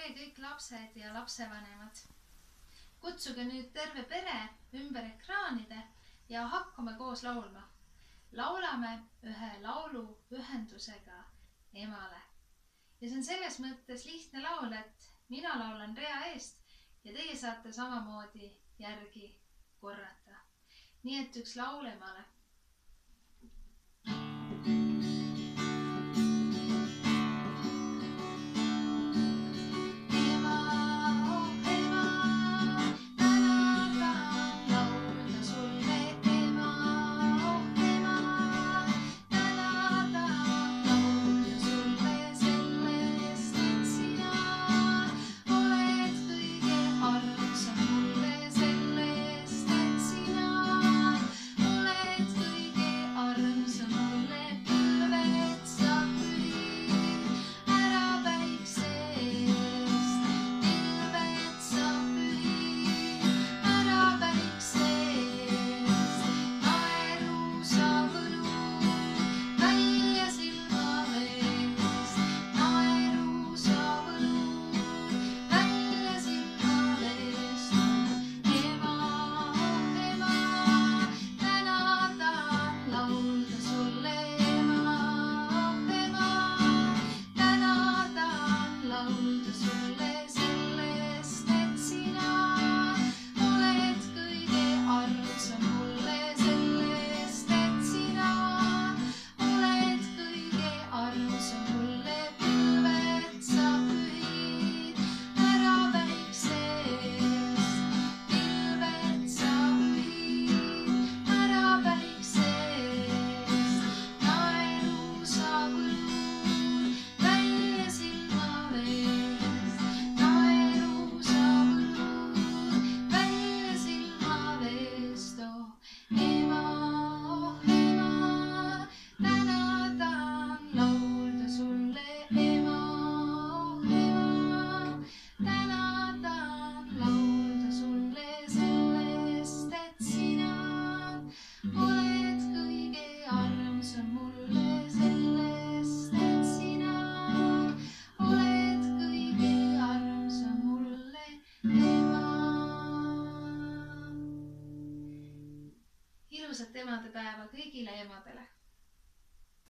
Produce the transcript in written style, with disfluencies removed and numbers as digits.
tere kõik lapsed ja lapsevanemad. Kutsuge nüüd terve pere ümber ekraanide ja hakkame koos laulma. Laulame ühe laulu ühendusega emale. Ja see on selles mõttes lihtne laul, et mina laulan rea eest ja teie saate samamoodi järgi korrata. Nii et üks laul emale. Ilusat emadepäeva kõigile emadele!